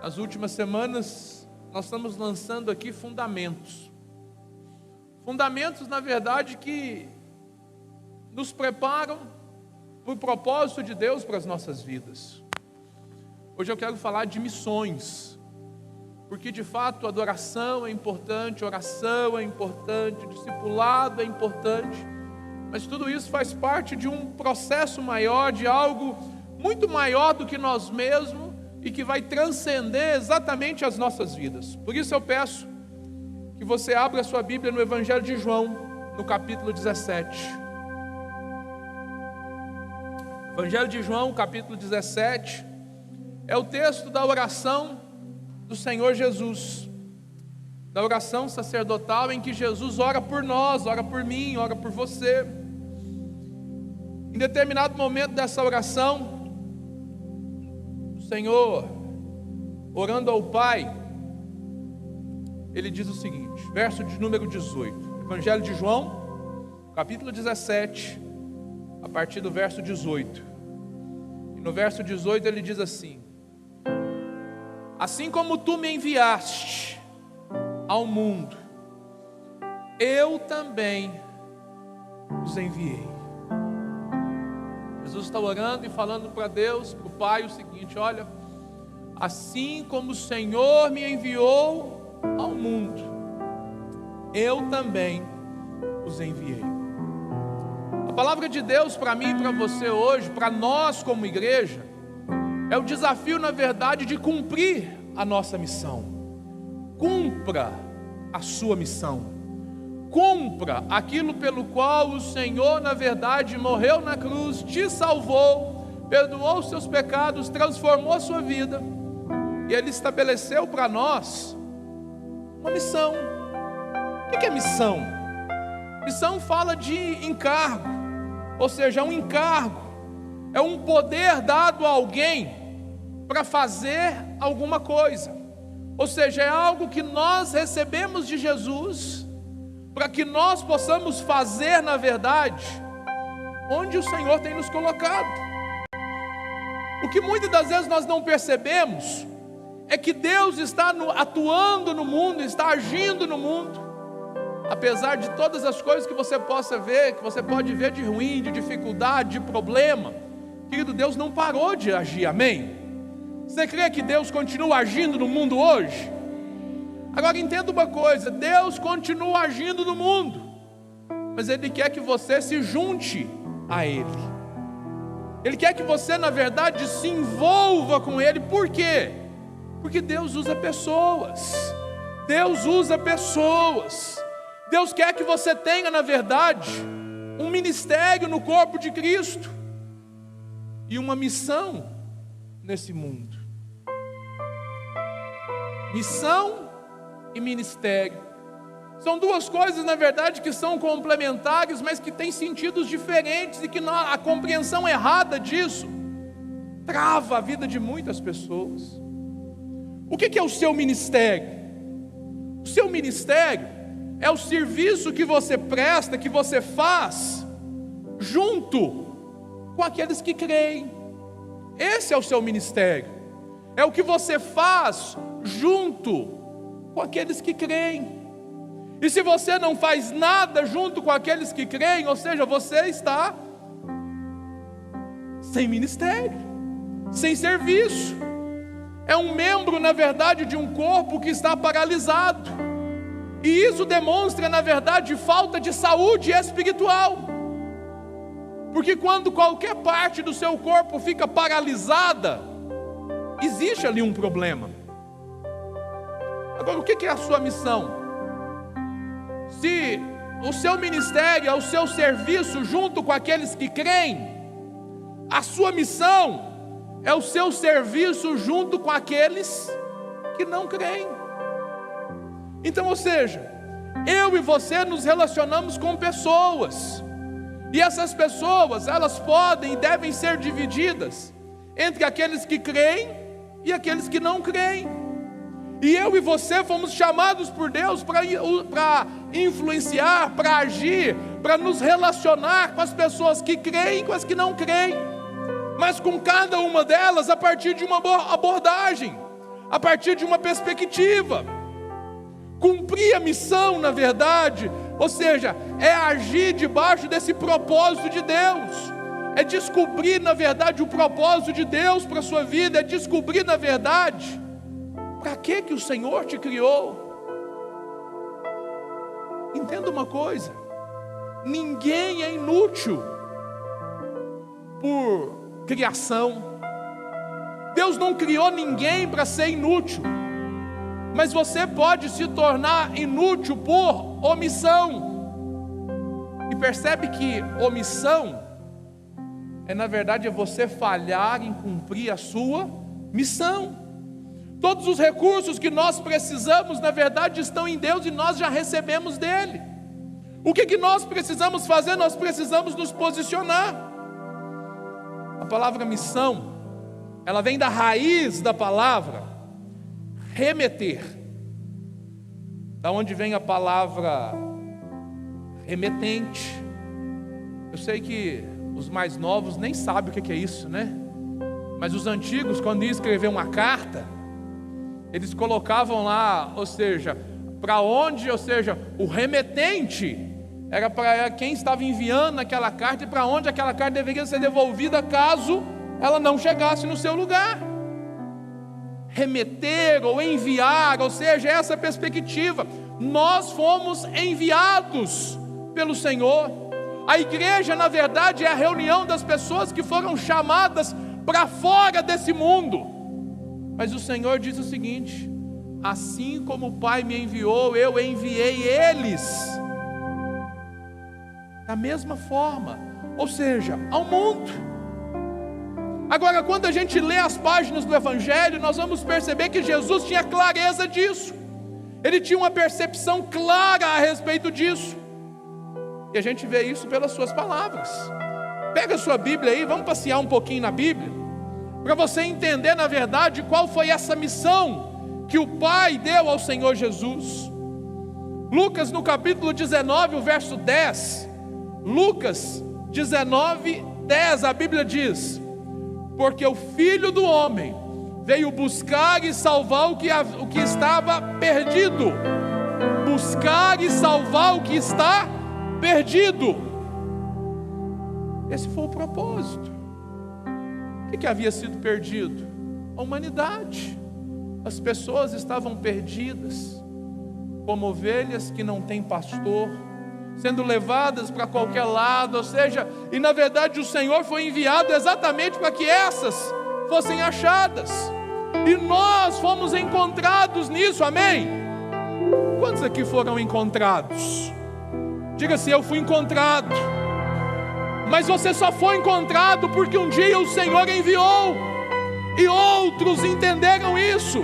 Nas últimas semanas, nós estamos lançando aqui fundamentos. Fundamentos, na verdade, que nos preparam para o propósito de Deus para as nossas vidas. Hoje eu quero falar de missões, porque de fato adoração é importante, oração é importante, discipulado é importante, mas tudo isso faz parte de um processo maior, de algo muito maior do que nós mesmos e que vai transcender exatamente as nossas vidas. Por isso eu peço que você abra a sua Bíblia no Evangelho de João, no capítulo 17. Evangelho de João, capítulo 17, é o texto da oração do Senhor Jesus, da oração sacerdotal em que Jesus ora por nós, ora por mim, ora por você. Em determinado momento dessa oração, o Senhor, orando ao Pai, Ele diz o seguinte, verso de número 18, Evangelho de João, capítulo 17, a partir do verso 18. E no verso 18 Ele diz assim: assim como tu me enviaste ao mundo, eu também os enviei. Jesus está orando e falando para Deus, para o Pai, o seguinte: olha, assim como o Senhor me enviou ao mundo, eu também os enviei. A palavra de Deus para mim e para você hoje, para nós como igreja, é o desafio, na verdade, de cumprir a nossa missão. Cumpra a sua missão. Cumpra aquilo pelo qual o Senhor, na verdade, morreu na cruz, te salvou, perdoou os seus pecados, transformou a sua vida, e Ele estabeleceu para nós uma missão. O que é missão? Missão fala de encargo, ou seja, é um encargo, é um poder dado a alguém para fazer alguma coisa, ou seja, é algo que nós recebemos de Jesus, para que nós possamos fazer, na verdade, onde o Senhor tem nos colocado. O que muitas das vezes nós não percebemos, é que Deus está atuando no mundo, está agindo no mundo, apesar de todas as coisas que você possa ver, que você pode ver de ruim, de dificuldade, de problema, querido, Deus não parou de agir, amém? Você crê que Deus continua agindo no mundo hoje? Agora entenda uma coisa, Deus continua agindo no mundo, mas Ele quer que você se junte a Ele. Ele quer que você, na verdade, se envolva com Ele. Por quê? Porque Deus usa pessoas. Deus usa pessoas. Deus quer que você tenha, na verdade, um ministério no corpo de Cristo e uma missão nesse mundo. Missão e ministério são duas coisas, na verdade, que são complementares, mas que têm sentidos diferentes, e que a compreensão errada disso trava a vida de muitas pessoas. O que é o seu ministério? O seu ministério é o serviço que você presta, que você faz junto com aqueles que creem. Esse é o seu ministério, é o que você faz junto com aqueles que creem. E se você não faz nada junto com aqueles que creem, ou seja, você está sem ministério, sem serviço. É um membro, na verdade, de um corpo que está paralisado, e isso demonstra, na verdade, falta de saúde espiritual, porque quando qualquer parte do seu corpo fica paralisada, existe ali um problema. Agora, o que é a sua missão? Se o seu ministério é o seu serviço junto com aqueles que creem, a sua missão é o seu serviço junto com aqueles que não creem. Então, ou seja, eu e você nos relacionamos com pessoas, e essas pessoas, elas podem e devem ser divididas entre aqueles que creem e aqueles que não creem. E eu e você fomos chamados por Deus para influenciar, para agir, para nos relacionar com as pessoas que creem e com as que não creem, mas com cada uma delas a partir de uma abordagem. a partir de uma perspectiva. Cumprir a missão, na verdade, ou seja, é agir debaixo desse propósito de Deus, é descobrir, na verdade, o propósito de Deus para a sua vida, é descobrir, na verdade, para que o Senhor te criou. Entenda uma coisa: ninguém é inútil por criação. Deus não criou ninguém para ser inútil, mas você pode se tornar inútil por omissão. E percebe que omissão na verdade, é você falhar em cumprir a sua missão. Todos os recursos que nós precisamos, na verdade, estão em Deus e nós já recebemos dele. O que nós precisamos fazer? Nós precisamos nos posicionar. A palavra missão, ela vem da raiz da palavra remeter, da onde vem a palavra remetente. Eu sei que os mais novos nem sabem o que é isso, né? Mas os antigos, quando iam escrever uma carta, eles colocavam lá, ou seja, para onde, ou seja, o remetente era para quem estava enviando aquela carta e para onde aquela carta deveria ser devolvida caso ela não chegasse no seu lugar. Remeter ou enviar, ou seja, essa perspectiva. Nós fomos enviados pelo Senhor. A igreja, na verdade, é a reunião das pessoas que foram chamadas para fora desse mundo. Mas o Senhor diz o seguinte: assim como o Pai me enviou, eu enviei eles da mesma forma, ou seja, ao mundo. Agora, quando a gente lê as páginas do Evangelho, nós vamos perceber que Jesus tinha clareza disso. Ele tinha uma percepção clara a respeito disso. E a gente vê isso pelas suas palavras. Pega a sua Bíblia aí, vamos passear um pouquinho na Bíblia, para você entender, na verdade, qual foi essa missão que o Pai deu ao Senhor Jesus. Lucas, no capítulo 19, o verso 10. Lucas 19, 10, a Bíblia diz: porque o Filho do Homem veio buscar e salvar o que estava perdido. Buscar e salvar o que está perdido. Esse foi o propósito. O que havia sido perdido? A humanidade. As pessoas estavam perdidas, como ovelhas que não têm pastor, sendo levadas para qualquer lado, ou seja, e na verdade o Senhor foi enviado exatamente para que essas fossem achadas, e nós fomos encontrados nisso, amém? Quantos aqui foram encontrados? Diga assim: eu fui encontrado. Mas você só foi encontrado porque um dia o Senhor enviou, e outros entenderam isso.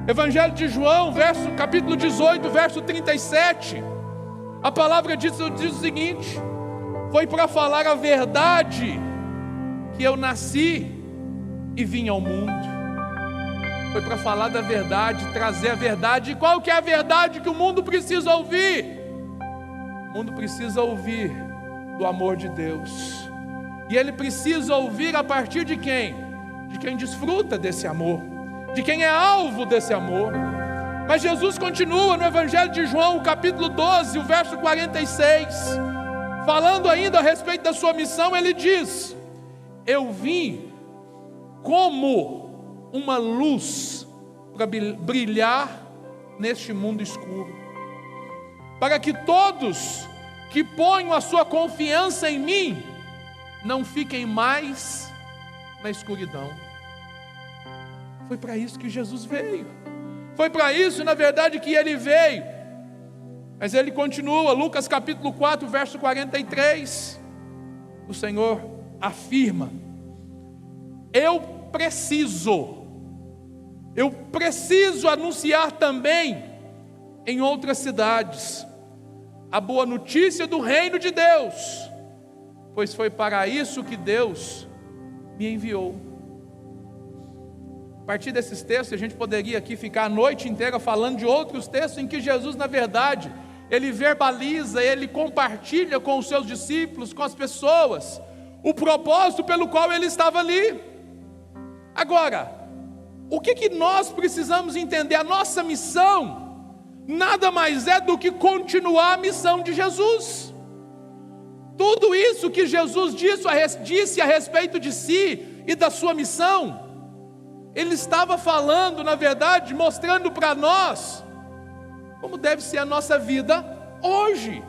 Evangelho de João, capítulo 18, verso 37. A palavra diz o seguinte: foi para falar a verdade que eu nasci e vim ao mundo. Foi para falar da verdade, trazer a verdade. E qual que é a verdade que o mundo precisa ouvir? O mundo precisa ouvir do amor de Deus. E ele precisa ouvir a partir de quem? De quem desfruta desse amor, de quem é alvo desse amor. Mas Jesus continua no Evangelho de João, capítulo 12, o verso 46, falando ainda a respeito da sua missão. Ele diz: eu vim como uma luz para brilhar neste mundo escuro, para que todos que ponham a sua confiança em mim não fiquem mais na escuridão. Foi para isso que Jesus veio. Foi para isso, na verdade, que ele veio. Mas ele continua, Lucas capítulo 4, verso 43. O Senhor afirma: eu preciso anunciar também em outras cidades a boa notícia do reino de Deus, pois foi para isso que Deus me enviou. A partir desses textos, a gente poderia aqui ficar a noite inteira falando de outros textos em que Jesus, na verdade, ele verbaliza, ele compartilha com os seus discípulos, com as pessoas, o propósito pelo qual ele estava ali. Agora, o que nós precisamos entender? A nossa missão nada mais é do que continuar a missão de Jesus. Tudo isso que Jesus disse a respeito de si e da sua missão, Ele estava falando, na verdade, mostrando para nós como deve ser a nossa vida hoje.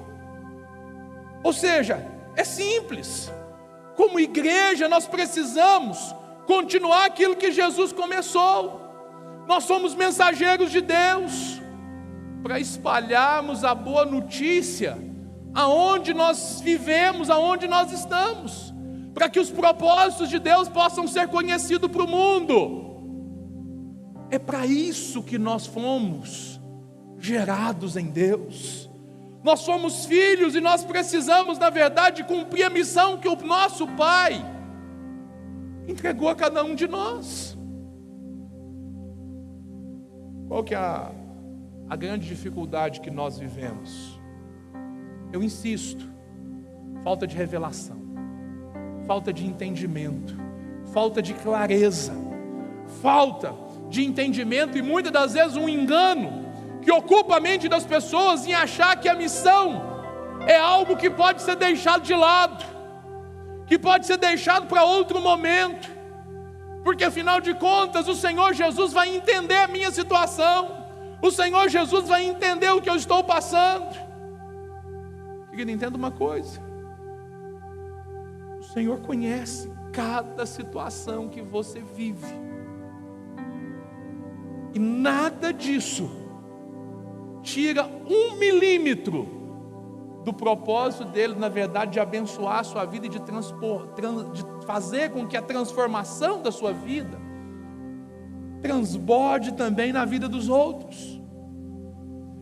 Ou seja, é simples. Como igreja, nós precisamos continuar aquilo que Jesus começou. Nós somos mensageiros de Deus para espalharmos a boa notícia aonde nós vivemos, aonde nós estamos, para que os propósitos de Deus possam ser conhecidos para o mundo. É para isso que nós fomos gerados em Deus. Nós somos filhos e nós precisamos, na verdade, cumprir a missão que o nosso Pai entregou a cada um de nós. Qual que é a grande dificuldade que nós vivemos? Eu insisto, falta de revelação, falta de entendimento, falta de clareza, falta de entendimento e muitas das vezes um engano que ocupa a mente das pessoas em achar que a missão é algo que pode ser deixado de lado, que pode ser deixado para outro momento, porque afinal de contas o Senhor Jesus vai entender a minha situação, o Senhor Jesus vai entender o que eu estou passando. Querido, entenda uma coisa: o Senhor conhece cada situação que você vive, e nada disso tira 1 milímetro do propósito dele, na verdade, de abençoar a sua vida e de fazer com que a transformação da sua vida transborde também na vida dos outros.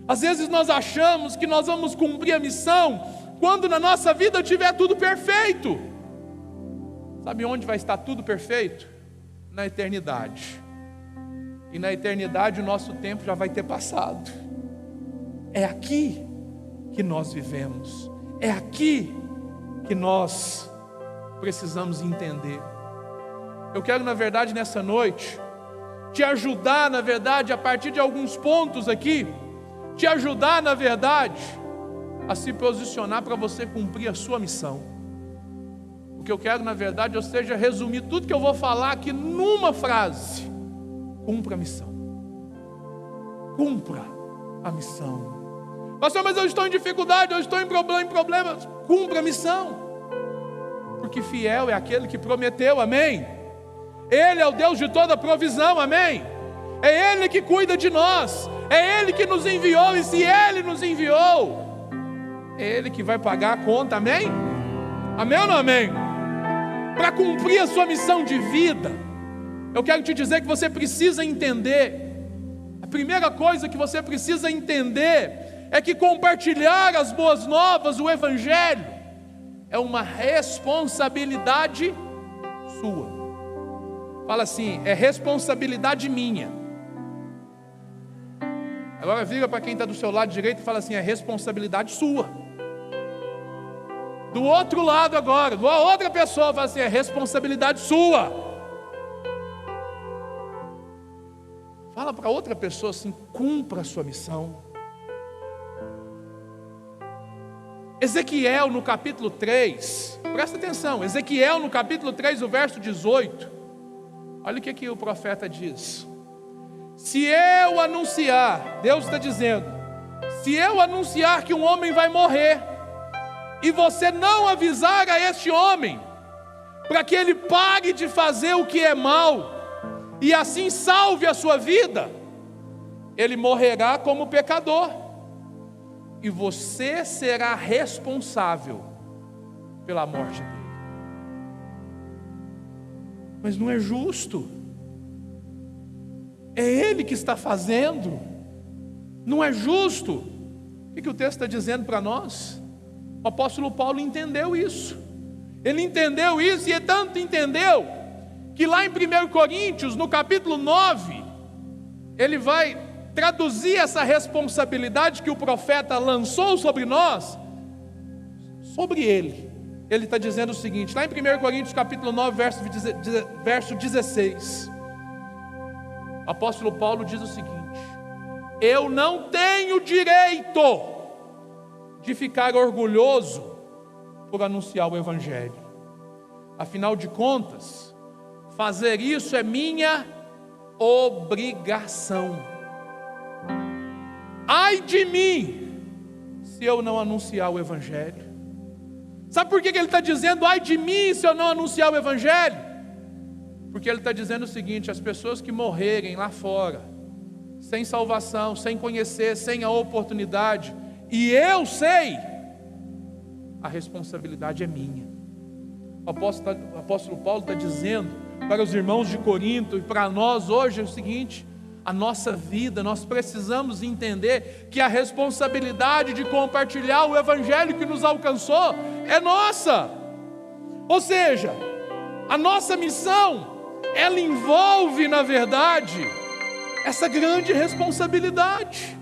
Às vezes nós achamos que nós vamos cumprir a missão quando na nossa vida tiver tudo perfeito. Sabe onde vai estar tudo perfeito? Na eternidade. E na eternidade o nosso tempo já vai ter passado. É aqui que nós vivemos, é aqui que nós precisamos entender. Eu quero, na verdade, nessa noite, te ajudar, na verdade, a partir de alguns pontos aqui, te ajudar, na verdade, a se posicionar para você cumprir a sua missão. O que eu quero, na verdade, ou seja, resumir tudo que eu vou falar aqui numa frase: cumpra a missão. Cumpra a missão. Pastor, mas eu estou em dificuldade, eu estou em problemas. Cumpra a missão, porque fiel é aquele que prometeu, amém? Ele é o Deus de toda provisão, amém? É Ele que cuida de nós, é Ele que nos enviou, e se Ele nos enviou, é Ele que vai pagar a conta, amém? Amém ou não amém? Para cumprir a sua missão de vida, eu quero te dizer que você precisa entender, a primeira coisa que você precisa entender é que compartilhar as boas novas, o Evangelho, é uma responsabilidade sua. Fala assim: é responsabilidade minha. Agora vira para quem está do seu lado direito e fala assim: é responsabilidade sua. Do outro lado agora, da outra pessoa, fala assim: é responsabilidade sua. Fala para outra pessoa assim: cumpra a sua missão. Ezequiel no capítulo 3, presta atenção, Ezequiel no capítulo 3, o verso 18, olha o que o profeta diz: se eu anunciar, Deus está dizendo, se eu anunciar que um homem vai morrer, e você não avisar a este homem, para que ele pare de fazer o que é mal, e assim salve a sua vida, ele morrerá como pecador, e você será responsável pela morte dele. Mas não é justo. É ele que está fazendo. Não é justo. O que o texto está dizendo para nós? O apóstolo Paulo entendeu isso. Ele entendeu isso, e tanto entendeu que lá em 1 Coríntios, no capítulo 9, ele vai traduzir essa responsabilidade que o profeta lançou sobre nós, sobre ele. Ele está dizendo o seguinte, lá em 1 Coríntios capítulo 9, verso 16: O apóstolo Paulo diz o seguinte: eu não tenho direito de ficar orgulhoso por anunciar o Evangelho. Afinal de contas, fazer isso é minha obrigação. Ai de mim, se eu não anunciar o Evangelho. Sabe por que ele está dizendo ai de mim se eu não anunciar o Evangelho? Porque ele está dizendo o seguinte: as pessoas que morrerem lá fora, sem salvação, sem conhecer, sem a oportunidade, e eu sei, a responsabilidade é minha. O apóstolo Paulo está dizendo para os irmãos de Corinto e para nós hoje é o seguinte: a nossa vida, nós precisamos entender que a responsabilidade de compartilhar o Evangelho que nos alcançou é nossa. Ou seja, a nossa missão, ela envolve, na verdade, essa grande responsabilidade.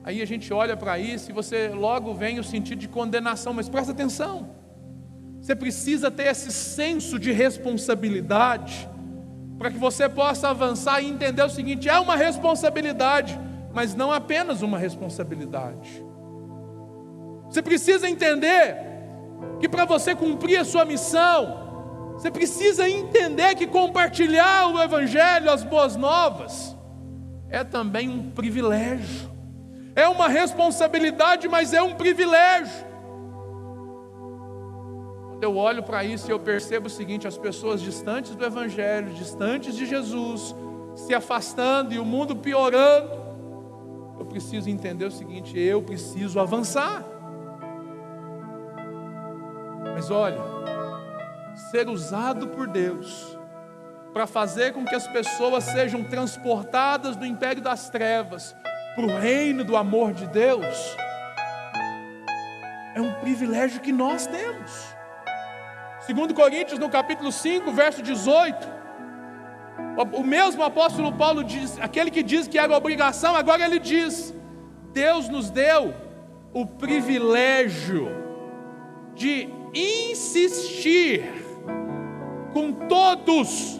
Aí a gente olha para isso e você logo vem o sentido de condenação, mas presta atenção. Você precisa ter esse senso de responsabilidade para que você possa avançar e entender o seguinte: é uma responsabilidade, mas não apenas uma responsabilidade. Você precisa entender que para você cumprir a sua missão, você precisa entender que compartilhar o Evangelho, as boas novas, é também um privilégio. É uma responsabilidade, mas é um privilégio. Quando eu olho para isso e eu percebo o seguinte: as pessoas distantes do Evangelho, distantes de Jesus, se afastando e o mundo piorando, eu preciso entender o seguinte: eu preciso avançar. Mas olha, ser usado por Deus para fazer com que as pessoas sejam transportadas do império das trevas para o reino do amor de Deus, é um privilégio que nós temos. 2 Coríntios, no capítulo 5, verso 18, o mesmo apóstolo Paulo diz, aquele que diz que era obrigação, agora ele diz: Deus nos deu o privilégio de insistir com todos,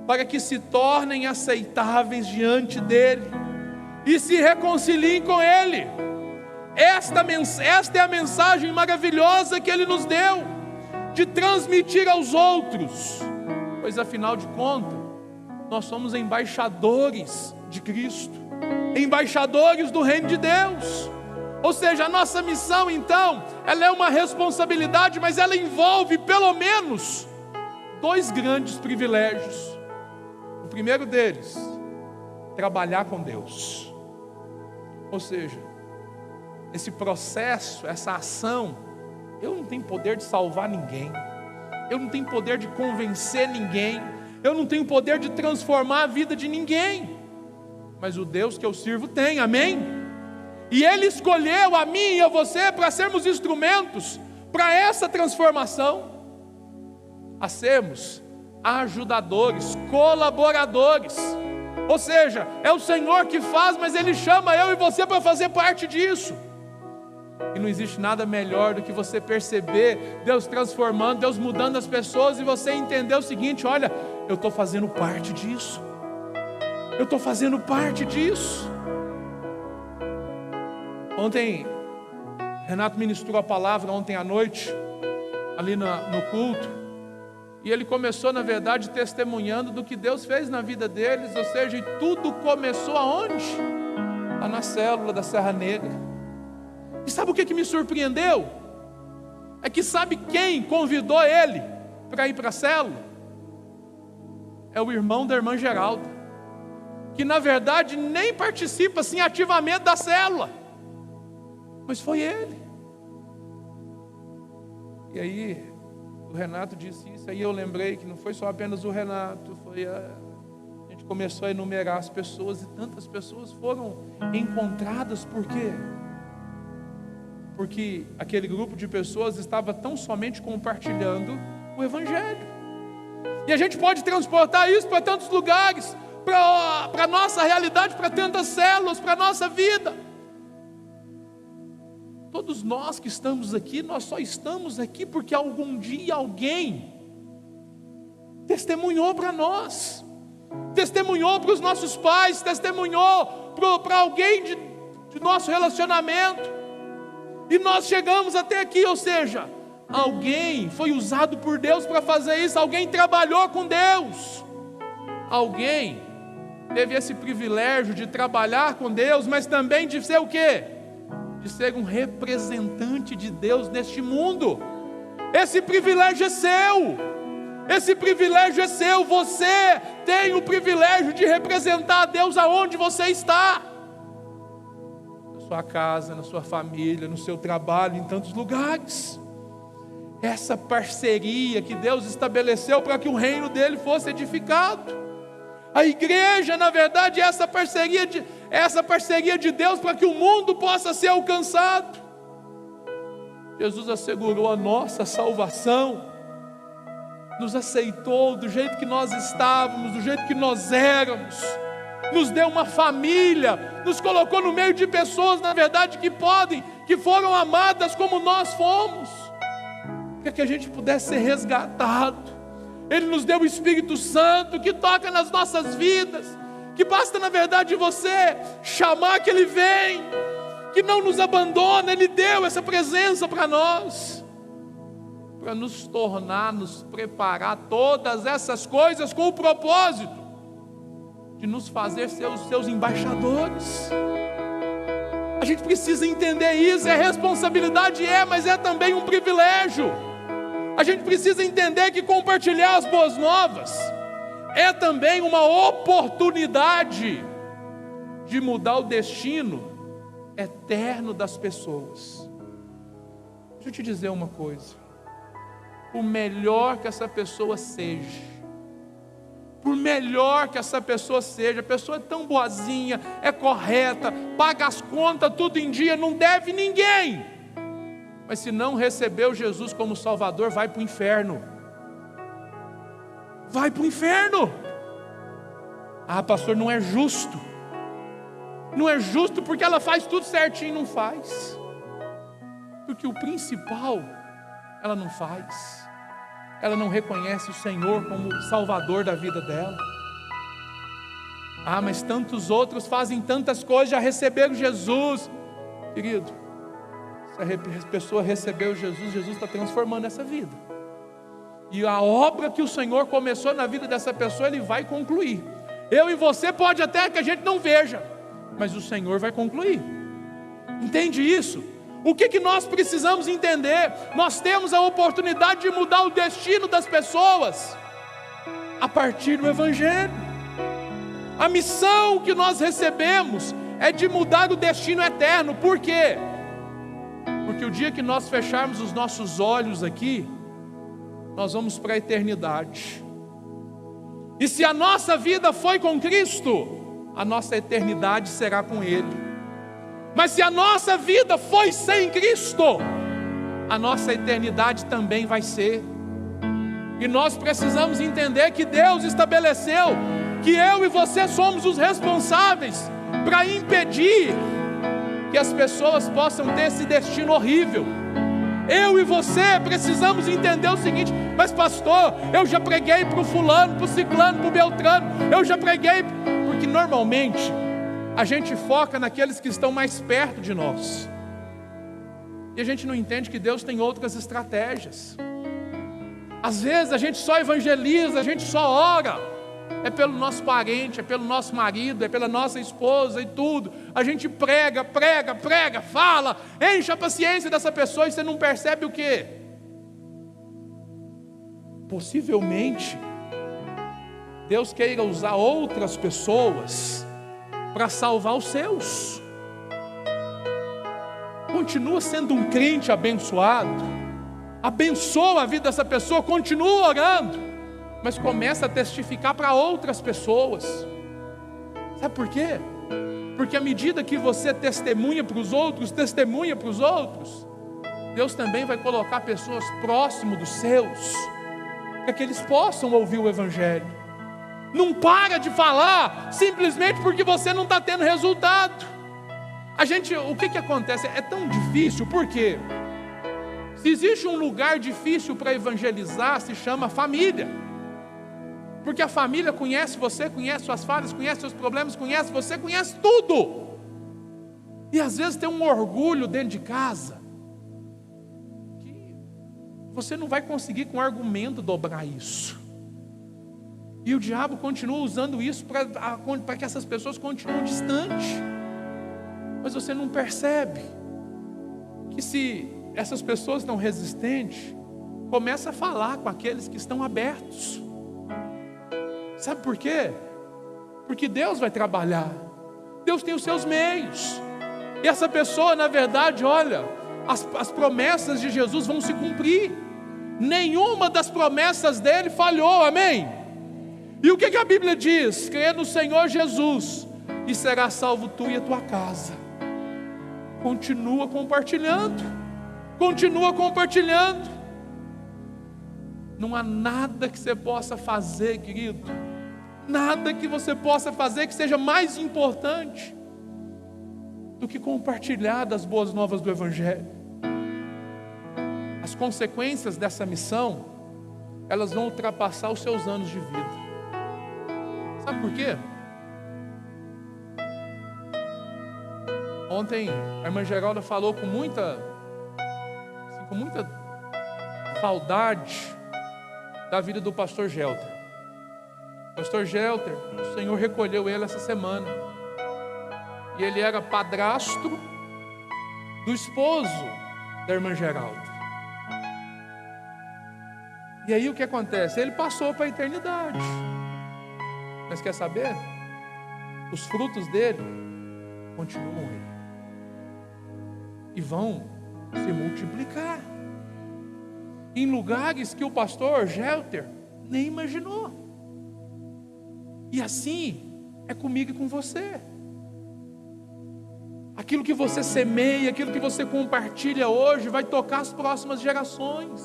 para que se tornem aceitáveis diante dele e se reconciliem com ele. Esta é a mensagem maravilhosa que ele nos deu, de transmitir aos outros, pois afinal de contas, nós somos embaixadores de Cristo, embaixadores do reino de Deus. Ou seja, a nossa missão então, ela é uma responsabilidade, mas ela envolve pelo menos 2 grandes privilégios. O primeiro deles, trabalhar com Deus. Ou seja, esse processo, essa ação, eu não tenho poder de salvar ninguém, eu não tenho poder de convencer ninguém, eu não tenho poder de transformar a vida de ninguém, mas o Deus que eu sirvo tem, amém? E Ele escolheu a mim e a você para sermos instrumentos para essa transformação, a sermos ajudadores, colaboradores. Ou seja, é o Senhor que faz, mas Ele chama eu e você para fazer parte disso. E não existe nada melhor do que você perceber Deus transformando, Deus mudando as pessoas, e você entender o seguinte: olha, eu estou fazendo parte disso, eu estou fazendo parte disso. Ontem, Renato ministrou a palavra ontem à noite, ali no culto, e ele começou, na verdade, testemunhando do que Deus fez na vida deles. Ou seja, e tudo começou aonde? Lá na célula da Serra Negra. E sabe o que me surpreendeu? É que sabe quem convidou ele para ir para a célula? É o irmão da irmã Geralda, que na verdade nem participa assim ativamente da célula, mas foi ele. E aí o Renato disse isso, aí eu lembrei que não foi só apenas o Renato, a gente começou a enumerar as pessoas, e tantas pessoas foram encontradas. Por quê? Porque aquele grupo de pessoas estava tão somente compartilhando o Evangelho. E a gente pode transportar isso para tantos lugares, para a nossa realidade, para tantas células, para a nossa vida. Todos nós que estamos aqui, nós só estamos aqui porque algum dia alguém testemunhou para nós. testemunhou para os nossos pais, testemunhou para alguém de nosso relacionamento, e nós chegamos até aqui. Ou seja, alguém foi usado por Deus para fazer isso, alguém trabalhou com Deus, alguém teve esse privilégio de trabalhar com Deus, mas também de ser o quê? De ser um representante de Deus neste mundo. Esse privilégio é seu, esse privilégio é seu. Você tem o privilégio de representar a Deus aonde você está, na sua casa, na sua família, no seu trabalho, em tantos lugares. Essa parceria que Deus estabeleceu para que o reino dele fosse edificado. A igreja, na verdade, é essa parceria de Deus para que o mundo possa ser alcançado. Jesus assegurou a nossa salvação, nos aceitou do jeito que nós estávamos, do jeito que nós éramos, nos deu uma família, nos colocou no meio de pessoas, na verdade, que foram amadas como nós fomos, para que a gente pudesse ser resgatado. Ele nos deu o Espírito Santo, que toca nas nossas vidas, que basta, na verdade, você chamar que Ele vem, que não nos abandona. Ele deu essa presença para nós, para nos tornar, nos preparar, todas essas coisas com o propósito de nos fazer seus embaixadores. A gente precisa entender isso. É responsabilidade, mas é também um privilégio. A gente precisa entender que compartilhar as boas novas é também uma oportunidade de mudar o destino eterno das pessoas. Deixa eu te dizer uma coisa: por melhor que essa pessoa seja, por melhor que essa pessoa seja, a pessoa é tão boazinha, é correta, paga as contas tudo em dia, não deve ninguém, mas se não recebeu Jesus como Salvador, vai para o inferno. Vai para o inferno. Ah, pastor, não é justo. Não é justo porque ela faz tudo certinho. Não faz, porque o principal ela não faz. Ela não reconhece o Senhor como Salvador da vida dela. Ah, mas tantos outros fazem tantas coisas, já receberam Jesus. Querido, se a pessoa recebeu Jesus, Jesus está transformando essa vida. E a obra que o Senhor começou na vida dessa pessoa, Ele vai concluir. Eu e você pode até que a gente não veja, mas o Senhor vai concluir. Entende isso? O que nós precisamos entender? Nós temos a oportunidade de mudar o destino das pessoas a partir do Evangelho. A missão que nós recebemos é de mudar o destino eterno. Por quê? Porque o dia que nós fecharmos os nossos olhos aqui, nós vamos para a eternidade. E se a nossa vida foi com Cristo, a nossa eternidade será com Ele. Mas se a nossa vida foi sem Cristo, a nossa eternidade também vai ser. E nós precisamos entender que Deus estabeleceu que eu e você somos os responsáveis para impedir que as pessoas possam ter esse destino horrível. Eu e você precisamos entender o seguinte: mas pastor, eu já preguei para o fulano, para o ciclano, para o beltrano, eu já preguei, porque normalmente a gente foca naqueles que estão mais perto de nós, e a gente não entende que Deus tem outras estratégias. Às vezes a gente só evangeliza, a gente só ora, é pelo nosso parente, é pelo nosso marido, é pela nossa esposa e tudo. A gente prega, fala, enche a paciência dessa pessoa, e você não percebe o quê? Possivelmente Deus queira usar outras pessoas para salvar os seus. Continua sendo um crente abençoado, abençoa a vida dessa pessoa, continua orando, mas começa a testificar para outras pessoas. Sabe por quê? Porque à medida que você testemunha para os outros, Deus também vai colocar pessoas próximo dos seus, para que eles possam ouvir o Evangelho. Não para de falar simplesmente porque você não está tendo resultado. O que acontece? É tão difícil, por quê? Se existe um lugar difícil para evangelizar, se chama família. Porque a família conhece você, conhece suas falhas, conhece seus problemas, conhece você, conhece tudo. E às vezes tem um orgulho dentro de casa que você não vai conseguir com argumento dobrar isso. E o diabo continua usando isso para que essas pessoas continuem distantes. Mas você não percebe que se essas pessoas estão resistentes, começa a falar com aqueles que estão abertos. Sabe por quê? Porque Deus vai trabalhar. Deus tem os seus meios. E essa pessoa, na verdade, olha, as promessas de Jesus vão se cumprir. Nenhuma das promessas dele falhou, amém? E o que a Bíblia diz? Crê no Senhor Jesus e será salvo tu e a tua casa. Continua compartilhando. Continua compartilhando. Não há nada que você possa fazer, querido. Nada que você possa fazer que seja mais importante do que compartilhar das boas novas do Evangelho. As consequências dessa missão, elas vão ultrapassar os seus anos de vida. Sabe por quê? Ontem a irmã Geralda falou com muita saudade da vida do pastor Gelter. Pastor Gelter, o Senhor recolheu ele essa semana. E ele era padrasto do esposo da irmã Geralda. E aí o que acontece? Ele passou para a eternidade. Mas quer saber? Os frutos dele continuam aí. E vão se multiplicar. Em lugares que o pastor Gelter nem imaginou. E assim é comigo e com você. Aquilo que você semeia, aquilo que você compartilha hoje, vai tocar as próximas gerações.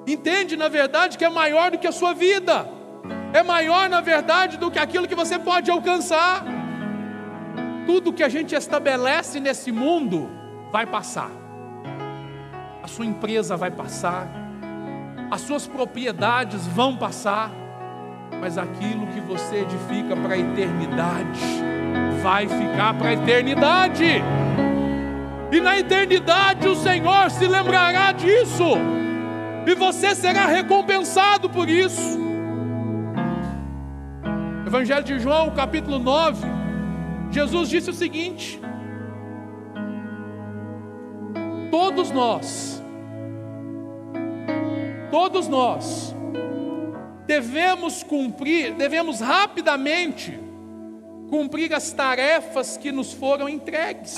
Entende, na verdade, que é maior do que a sua vida. É maior, na verdade, do que aquilo que você pode alcançar. Tudo que a gente estabelece nesse mundo vai passar. A sua empresa vai passar. As suas propriedades vão passar. Mas aquilo que você edifica para a eternidade vai ficar para a eternidade. E na eternidade o Senhor se lembrará disso. E você será recompensado por isso. Evangelho de João, capítulo 9. Jesus disse o seguinte: Todos nós devemos rapidamente cumprir as tarefas que nos foram entregues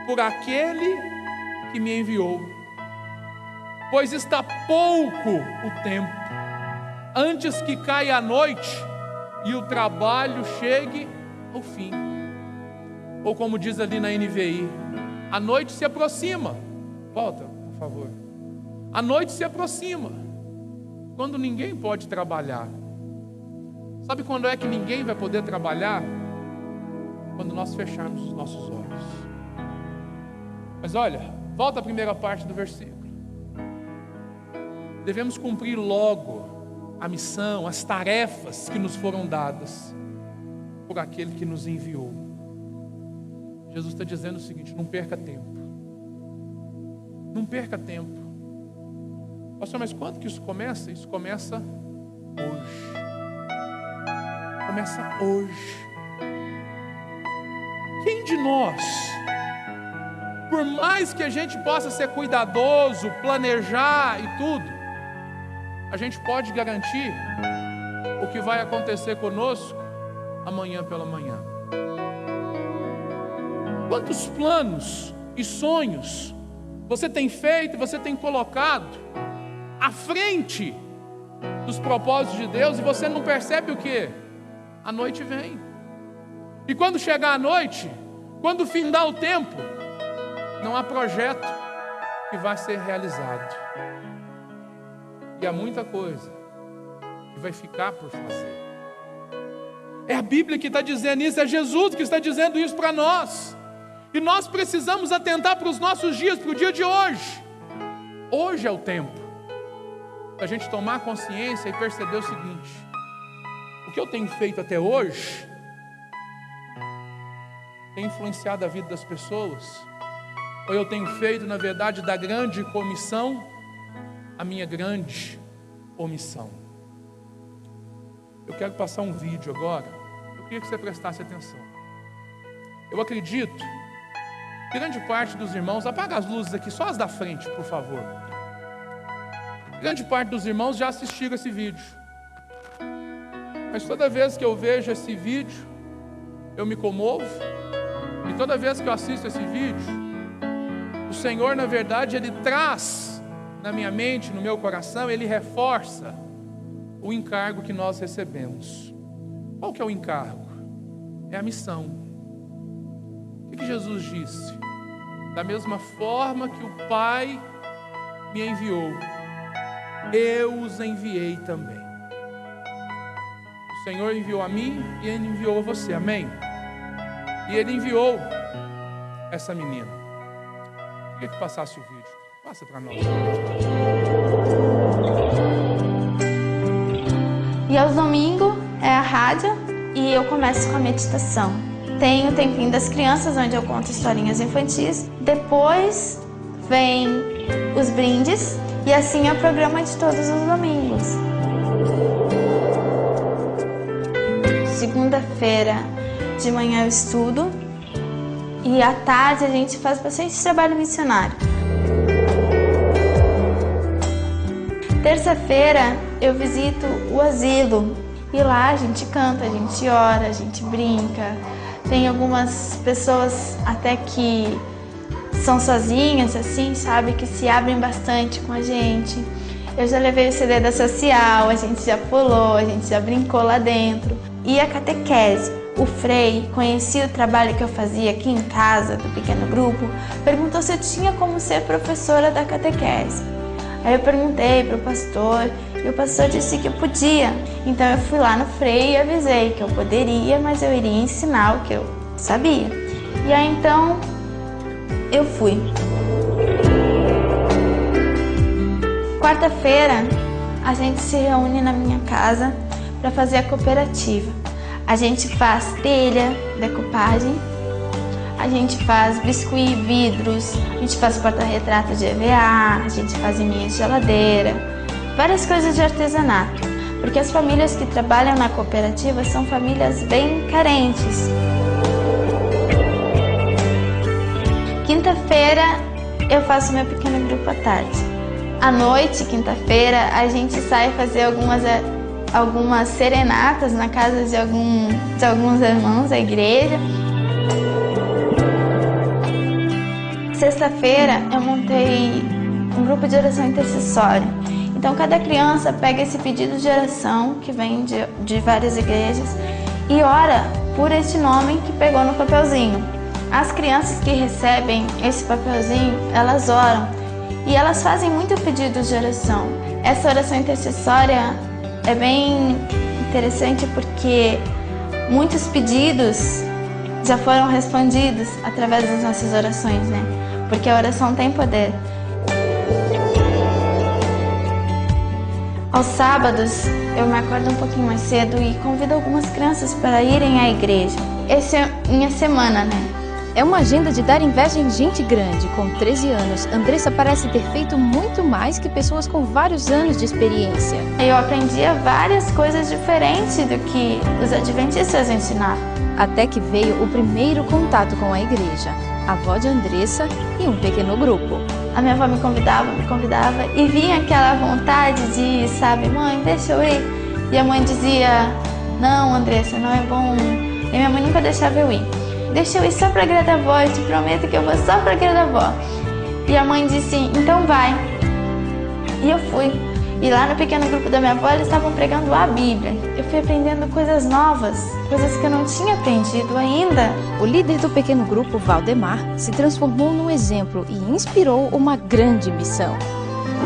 por aquele que me enviou. Pois está pouco o tempo, antes que caia a noite e o trabalho chegue ao fim. Ou como diz ali na NVI, a noite se aproxima. Volta, por favor. A noite se aproxima, quando ninguém pode trabalhar. Sabe quando é que ninguém vai poder trabalhar? Quando nós fecharmos os nossos olhos. Mas olha, volta à primeira parte do versículo. Devemos cumprir logo a missão, as tarefas que nos foram dadas por aquele que nos enviou. Jesus está dizendo o seguinte: não perca tempo. Não perca tempo. Pastor, mas quando que isso começa? Isso começa hoje. Começa hoje. Quem de nós, por mais que a gente possa ser cuidadoso, planejar e tudo, a gente pode garantir o que vai acontecer conosco amanhã pela manhã? Quantos planos e sonhos você tem feito, você tem colocado à frente dos propósitos de Deus e você não percebe o quê? A noite vem. E quando chegar a noite, quando findar o tempo, não há projeto que vai ser realizado. E há muita coisa que vai ficar por fazer. É a Bíblia que está dizendo isso, é Jesus que está dizendo isso para nós. E nós precisamos atentar para os nossos dias, para o dia de hoje. Hoje é o tempo. da gente tomar consciência e perceber o seguinte: o que eu tenho feito até hoje tem influenciado a vida das pessoas? Ou eu tenho feito, na verdade, da grande comissão a minha grande omissão? Eu quero passar um vídeo agora. Eu queria que você prestasse atenção. Eu acredito que grande parte dos irmãos, apaga as luzes aqui, só as da frente, por favor. Grande parte dos irmãos já assistiram esse vídeo. Mas toda vez que eu vejo esse vídeo, eu me comovo. E toda vez que eu assisto esse vídeo, o Senhor, na verdade, Ele traz na minha mente, no meu coração, Ele reforça o encargo que nós recebemos. Qual que é o encargo? É a missão. O que Jesus disse? Da mesma forma que o Pai me enviou, eu os enviei também. O Senhor enviou a mim e Ele enviou a você, amém? E Ele enviou essa menina. Eu queria que passasse o vídeo. Passa para nós. E aos domingos é a rádio e eu começo com a meditação. Tem o tempinho das crianças, onde eu conto historinhas infantis. Depois vem os brindes e assim é o programa de todos os domingos. Segunda-feira de manhã eu estudo e à tarde a gente faz bastante trabalho missionário. Terça-feira eu visito o asilo e lá a gente canta, a gente ora, a gente brinca. Tem algumas pessoas até que são sozinhas, assim, sabe, que se abrem bastante com a gente. Eu já levei o CD da social, a gente já pulou, a gente já brincou lá dentro. E a catequese, o Frei conhecia o trabalho que eu fazia aqui em casa, do pequeno grupo, perguntou se eu tinha como ser professora da catequese. Aí eu perguntei para o pastor e o pastor disse que eu podia. Então eu fui lá no Frei e avisei que eu poderia, mas eu iria ensinar o que eu sabia. E aí então eu fui. Quarta-feira a gente se reúne na minha casa para fazer a cooperativa. A gente faz telha, decupagem, a gente faz biscuit, vidros, a gente faz porta-retrato de EVA, a gente faz linha de geladeira, várias coisas de artesanato, porque as famílias que trabalham na cooperativa são famílias bem carentes. Quinta-feira eu faço meu pequeno grupo à tarde. À noite, quinta-feira, a gente sai fazer algumas serenatas na casa de alguns irmãos da igreja. Sexta-feira eu montei um grupo de oração intercessória. Então cada criança pega esse pedido de oração que vem de várias igrejas e ora por este nome que pegou no papelzinho. As crianças que recebem esse papelzinho, elas oram e elas fazem muito pedido de oração. Essa oração intercessória é bem interessante porque muitos pedidos já foram respondidos através das nossas orações, né? Porque a oração tem poder. Aos sábados, eu me acordo um pouquinho mais cedo e convido algumas crianças para irem à igreja. Essa é minha semana, né? É uma agenda de dar inveja em gente grande. Com 13 anos, Andressa parece ter feito muito mais que pessoas com vários anos de experiência. Eu aprendia várias coisas diferentes do que os adventistas ensinavam. Até que veio o primeiro contato com a igreja, a avó de Andressa e um pequeno grupo. A minha avó me convidava e vinha aquela vontade de ir, sabe? Mãe, deixa eu ir. E a mãe dizia, não, Andressa, não é bom. E minha mãe nunca deixava eu ir. Deixa eu ir só para agradar a avó, eu te prometo que eu vou só para agradar a avó. E a mãe disse, então vai. E eu fui. E lá no pequeno grupo da minha avó, eles estavam pregando a Bíblia. Eu fui aprendendo coisas novas, coisas que eu não tinha aprendido ainda. O líder do pequeno grupo, Valdemar, se transformou num exemplo e inspirou uma grande missão.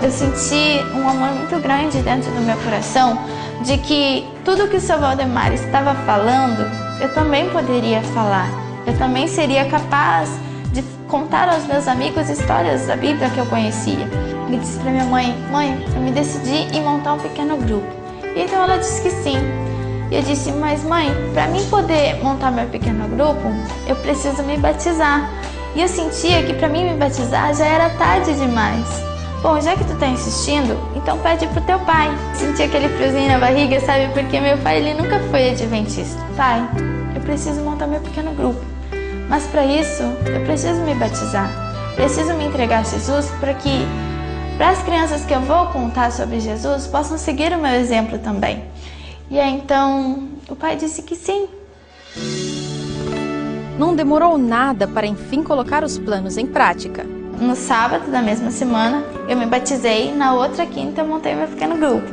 Eu senti um amor muito grande dentro do meu coração, de que tudo que o seu Valdemar estava falando, eu também poderia falar. Eu também seria capaz de contar aos meus amigos histórias da Bíblia que eu conhecia. e disse para minha mãe: mãe, eu me decidi em montar um pequeno grupo. E então ela disse que sim. E eu disse: mas mãe, para mim poder montar meu pequeno grupo, eu preciso me batizar. E eu sentia que para mim me batizar já era tarde demais. Bom, já que tu tá insistindo, então pede pro teu pai. Senti aquele friozinho na barriga, sabe? Porque meu pai, ele nunca foi adventista. Pai, eu preciso montar meu pequeno grupo. Mas para isso, eu preciso me batizar. Preciso me entregar a Jesus para que as crianças que eu vou contar sobre Jesus possam seguir o meu exemplo também. E aí então o pai disse que sim. Não demorou nada para enfim colocar os planos em prática. No sábado da mesma semana, eu me batizei, na outra quinta eu montei meu pequeno grupo.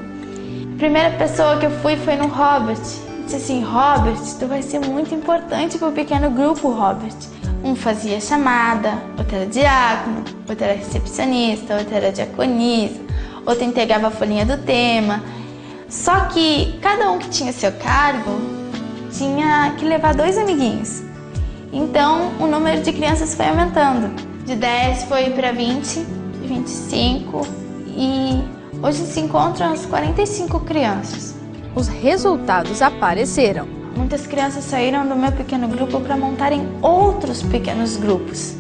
A primeira pessoa que eu fui foi no Robert. Eu disse assim: Robert, tu vai ser muito importante para o pequeno grupo, Robert. Um fazia chamada, outro era diácono, outro era recepcionista, outro era diaconisa, outro entregava a folhinha do tema. Só que cada um que tinha seu cargo tinha que levar 2 amiguinhos. Então o número de crianças foi aumentando. De 10 foi para 20, 25 e hoje se encontram as 45 crianças. Os resultados apareceram. Muitas crianças saíram do meu pequeno grupo para montarem outros pequenos grupos.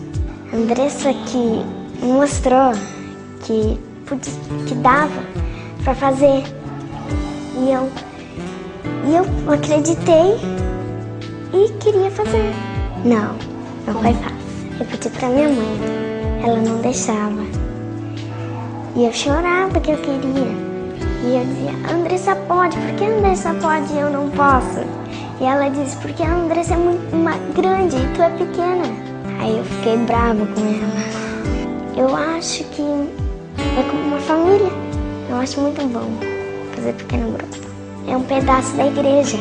A Andressa que mostrou que dava para fazer. E eu acreditei e queria fazer. Não foi fácil. Eu pedi para minha mãe, ela não deixava. E eu chorava que eu queria. E eu dizia: Andressa pode, por que a Andressa pode e eu não posso? E ela disse: porque a Andressa é muito grande e tu é pequena. Aí eu fiquei brava com ela. Eu acho que é como uma família. Eu acho muito bom fazer pequeno grupo. É um pedaço da igreja.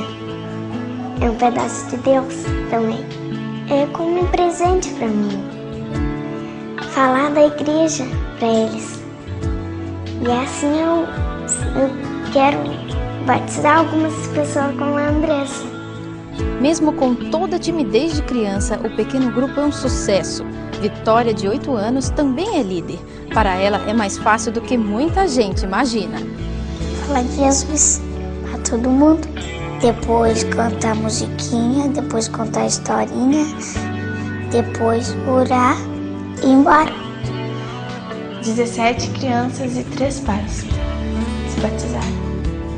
É um pedaço de Deus também. É como um presente para mim. Falar da igreja para eles. E assim eu quero batizar algumas pessoas como a Andressa. Mesmo com toda a timidez de criança, o pequeno grupo é um sucesso. Vitória, de 8 anos, também é líder. Para ela é mais fácil do que muita gente imagina. Falar de Jesus para todo mundo. Depois cantar musiquinha, depois contar historinha, depois orar e ir embora. 17 crianças e 3 pais se batizaram.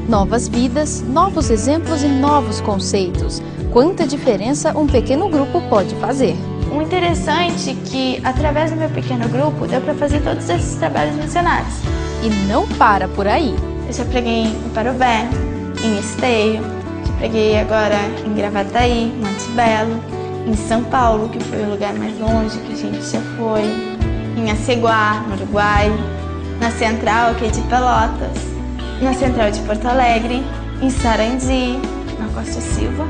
Novas vidas, novos exemplos e novos conceitos. Quanta diferença um pequeno grupo pode fazer. O interessante é que, através do meu pequeno grupo, deu para fazer todos esses trabalhos missionários. E não para por aí. Eu já preguei em Parobé, em Esteio, já preguei agora em Gravataí, Monte Belo, em São Paulo, que foi o lugar mais longe que a gente já foi, em Aceguá, no Uruguai, na Central aqui de Pelotas, na Central de Porto Alegre, em Sarandi, na Costa Silva,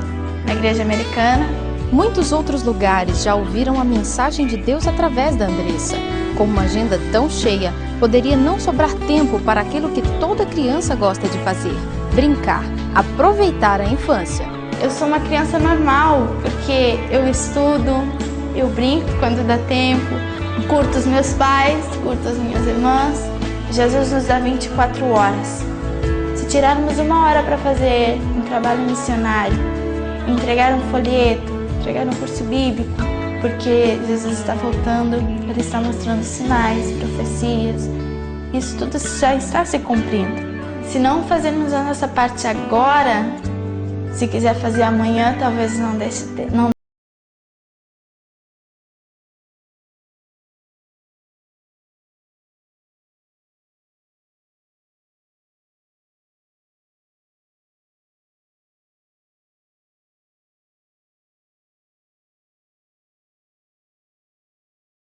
na Igreja Americana. Muitos outros lugares já ouviram a mensagem de Deus através da Andressa. Com uma agenda tão cheia, poderia não sobrar tempo para aquilo que toda criança gosta de fazer: brincar, aproveitar a infância. Eu sou uma criança normal, porque eu estudo, eu brinco quando dá tempo, curto os meus pais, curto as minhas irmãs. Jesus nos dá 24 horas. Se tirarmos 1 hora para fazer um trabalho missionário, entregar um folheto, entregar um curso bíblico, porque Jesus está voltando, Ele está mostrando sinais, profecias, isso tudo já está se cumprindo. Se não fazermos a nossa parte agora, se quiser fazer amanhã, talvez não deixe de ter.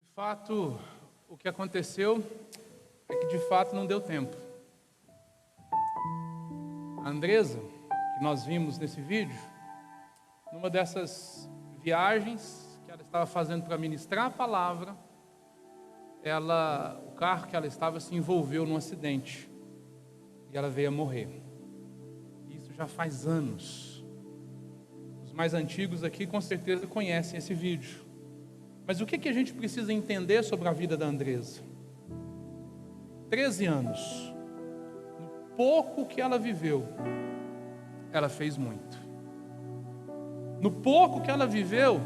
De fato, o que aconteceu é que de fato não deu tempo. A Andressa, que nós vimos nesse vídeo, numa dessas viagens que ela estava fazendo para ministrar a palavra, o carro que ela estava se envolveu num acidente e ela veio a morrer. Isso já faz anos. Os mais antigos aqui com certeza conhecem esse vídeo. Mas o que a gente precisa entender sobre a vida da Andressa? 13 anos, no pouco que ela viveu, ela fez muito. No pouco que ela viveu,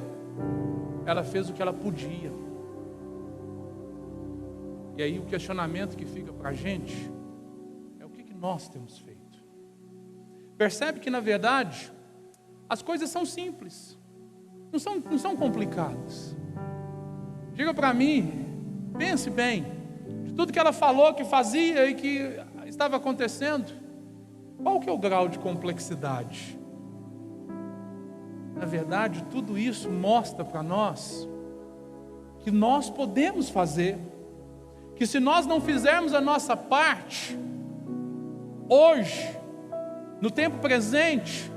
ela fez o que ela podia. E aí o questionamento que fica para a gente é o que nós temos feito. Percebe que na verdade as coisas são simples, não são complicadas. Diga para mim, pense bem, de tudo que ela falou, que fazia e que estava acontecendo, qual que é o grau de complexidade? Na verdade, tudo isso mostra para nós que nós podemos fazer, que se nós não fizermos a nossa parte, hoje, no tempo presente,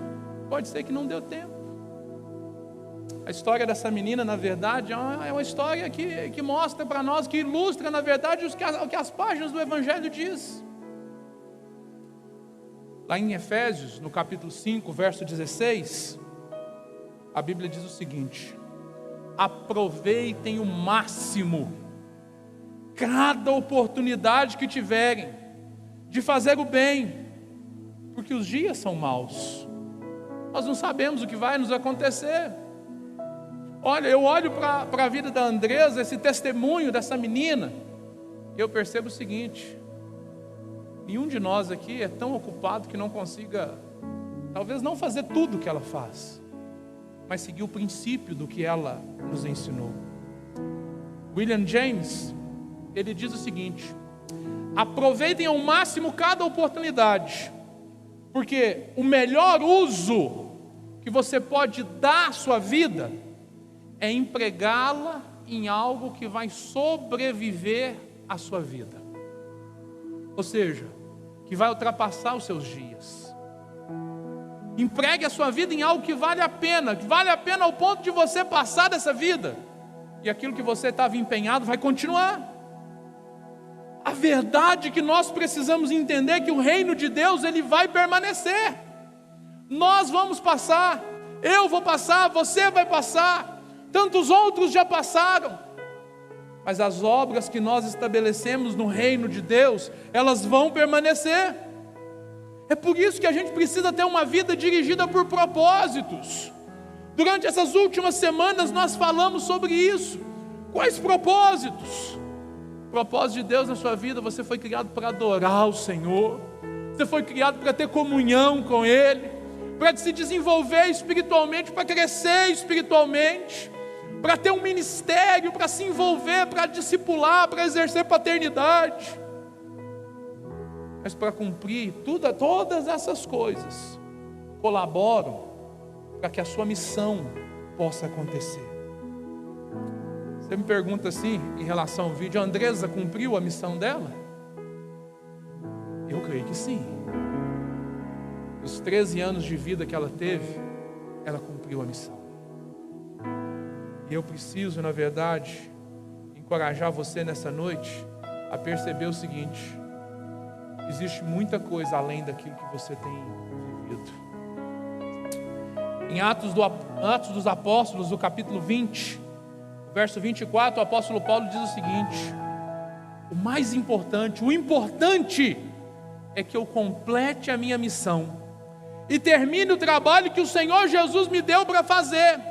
pode ser que não deu tempo. A história dessa menina, na verdade, é uma história que mostra para nós, que ilustra, na verdade, o que as páginas do Evangelho diz. Lá em Efésios, no capítulo 5, verso 16, a Bíblia diz o seguinte: aproveitem o máximo cada oportunidade que tiverem de fazer o bem, porque os dias são maus. Nós não sabemos o que vai nos acontecer. Olha, eu olho para a vida da Andresa, esse testemunho dessa menina, e eu percebo o seguinte: nenhum de nós aqui é tão ocupado que não consiga, talvez não fazer tudo o que ela faz, mas seguir o princípio do que ela nos ensinou. William James, ele diz o seguinte: aproveitem ao máximo cada oportunidade, porque o melhor uso que você pode dar à sua vida é empregá-la em algo que vai sobreviver à sua vida. Ou seja, que vai ultrapassar os seus dias. Empregue a sua vida em algo que vale a pena ao ponto de você passar dessa vida, e aquilo que você estava empenhado vai continuar. A verdade é que nós precisamos entender que o reino de Deus, ele vai permanecer. Nós vamos passar, eu vou passar, você vai passar, tantos outros já passaram, mas as obras que nós estabelecemos no reino de Deus, elas vão permanecer. É por isso que a gente precisa ter uma vida dirigida por propósitos. Durante essas últimas semanas nós falamos sobre isso. Quais propósitos? O propósito de Deus na sua vida: você foi criado para adorar o Senhor, você foi criado para ter comunhão com Ele, para se desenvolver espiritualmente, para crescer espiritualmente, para ter um ministério, para se envolver, para discipular, para exercer paternidade. Mas para cumprir todas essas coisas, colaboram para que a sua missão possa acontecer. Você me pergunta assim, em relação ao vídeo: a Andresa cumpriu a missão dela? Eu creio que sim. Os 13 anos de vida que ela teve, ela cumpriu a missão. E eu preciso, na verdade, encorajar você nessa noite a perceber o seguinte: existe muita coisa além daquilo que você tem vivido. Em Atos dos Apóstolos, no capítulo 20, verso 24, o apóstolo Paulo diz o seguinte: o importante é que eu complete a minha missão e termine o trabalho que o Senhor Jesus me deu para fazer.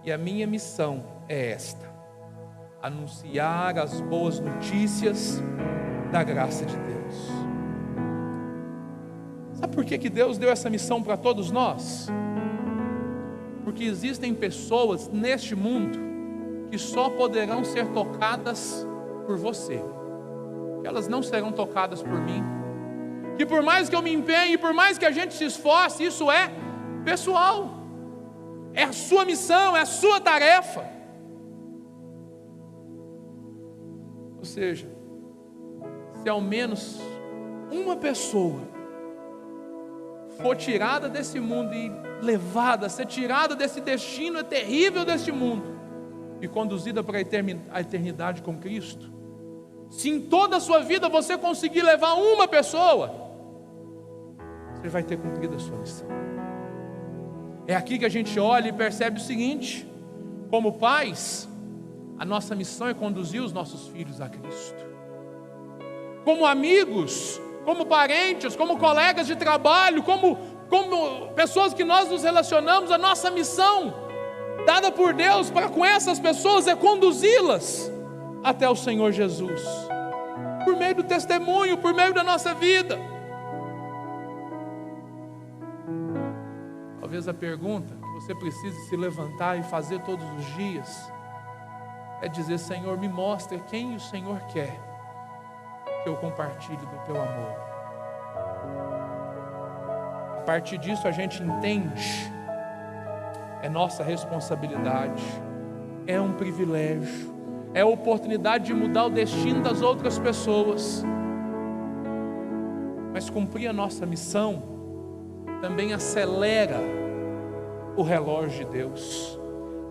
E a minha missão é esta: anunciar as boas notícias da graça de Deus. Sabe por que Deus deu essa missão para todos nós? Porque existem pessoas neste mundo que só poderão ser tocadas por você, que elas não serão tocadas por mim, que por mais que eu me empenhe, por mais que a gente se esforce, isso é pessoal, é a sua missão, é a sua tarefa. Ou seja, se ao menos uma pessoa for tirada desse mundo e levada, ser tirada desse destino terrível deste mundo e conduzida para a eternidade com Cristo, se em toda a sua vida você conseguir levar uma pessoa, você vai ter cumprido a sua missão. É aqui que a gente olha e percebe o seguinte: como pais, a nossa missão é conduzir os nossos filhos a Cristo. como amigos, como parentes, como colegas de trabalho, como pessoas que nós nos relacionamos. A nossa missão dada por Deus para com essas pessoas é conduzi-las até o Senhor Jesus, por meio do testemunho, por meio da nossa vida. Talvez a pergunta que você precise se levantar e fazer todos os dias é dizer: Senhor, me mostra quem o Senhor quer que eu compartilhe do teu amor. A partir disso a gente entende, é nossa responsabilidade, é um privilégio, é a oportunidade de mudar o destino das outras pessoas. Mas cumprir a nossa missão também acelera o relógio de Deus,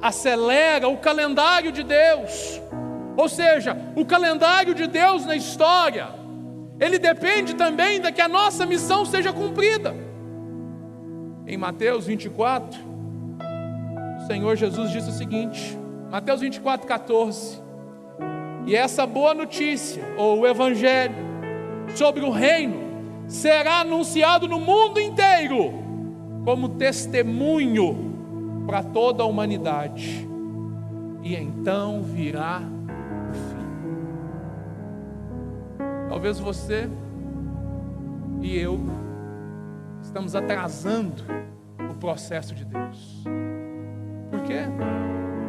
acelera o calendário de Deus. Ou seja, o calendário de Deus na história, ele depende também de que a nossa missão seja cumprida. Em Mateus 24, o Senhor Jesus disse o seguinte, Mateus 24, 14: e essa boa notícia, ou o Evangelho, sobre o reino, será anunciado no mundo inteiro, como testemunho para toda a humanidade, e então virá o fim. Talvez você e eu estamos atrasando o processo de Deus. Por quê?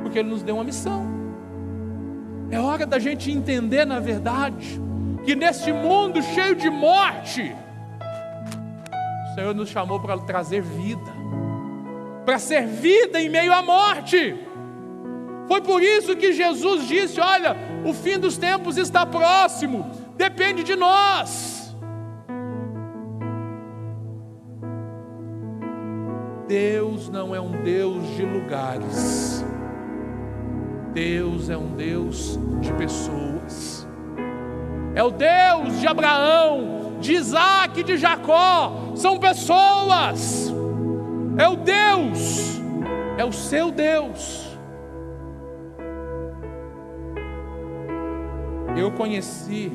Porque Ele nos deu uma missão. É hora da gente entender, na verdade, que neste mundo cheio de morte, o Senhor nos chamou para trazer vida, para ser vida em meio à morte. Foi por isso que Jesus disse: olha, o fim dos tempos está próximo, depende de nós. Deus não é um Deus de lugares, Deus é um Deus de pessoas. É o Deus de Abraão, de Isaac, de Jacó, são pessoas. É o Deus, é o seu Deus. Eu conheci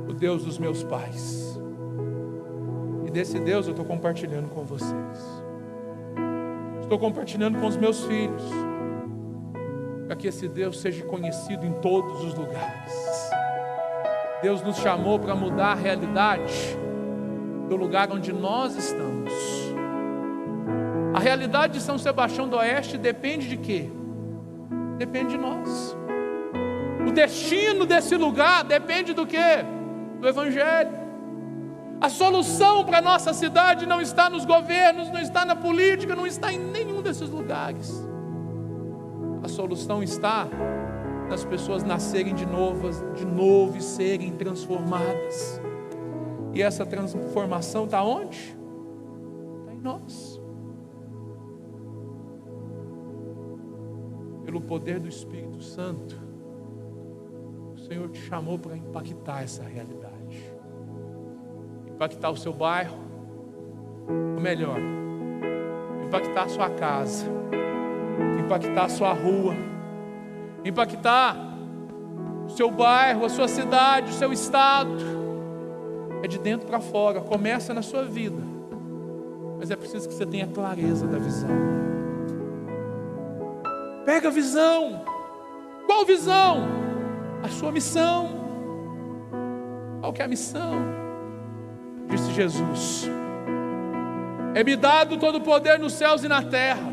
o Deus dos meus pais, e desse Deus eu estou compartilhando com vocês. Estou compartilhando com os meus filhos, para que esse Deus seja conhecido em todos os lugares. Deus nos chamou para mudar a realidade do lugar onde nós estamos. A realidade de São Sebastião do Oeste depende de quê? Depende de nós. O destino desse lugar depende do quê? Do Evangelho. A solução para a nossa cidade não está nos governos, não está na política, não está em nenhum desses lugares. A solução está nas pessoas nascerem de novo e serem transformadas. E essa transformação está onde? Está em nós. Pelo poder do Espírito Santo, o Senhor te chamou para impactar essa realidade. Impactar o seu bairro, ou melhor, impactar a sua casa, impactar a sua rua, impactar o seu bairro, a sua cidade, o seu estado. É de dentro para fora, começa na sua vida, mas é preciso que você tenha clareza da visão. Pega a visão. Qual visão? A sua missão. Qual que é a missão? Disse Jesus: é-me dado todo o poder nos céus e na terra,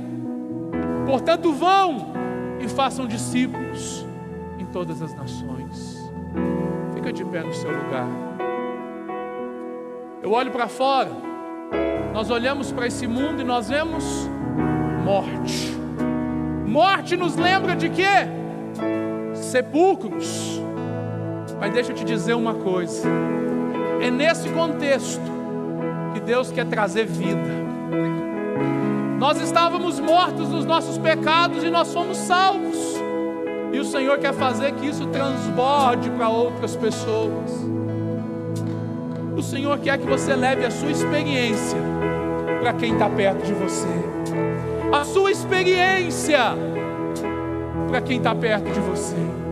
portanto vão e façam discípulos em todas as nações. Fica de pé no seu lugar. Eu olho para fora, nós olhamos para esse mundo e nós vemos morte. Morte nos lembra de quê? Sepulcros. Mas deixa eu te dizer uma coisa, é nesse contexto que Deus quer trazer vida. Nós estávamos mortos nos nossos pecados e nós fomos salvos, e o Senhor quer fazer que isso transborde para outras pessoas. O Senhor quer que você leve a sua experiência para quem está perto de você, a sua experiência para quem está perto de você.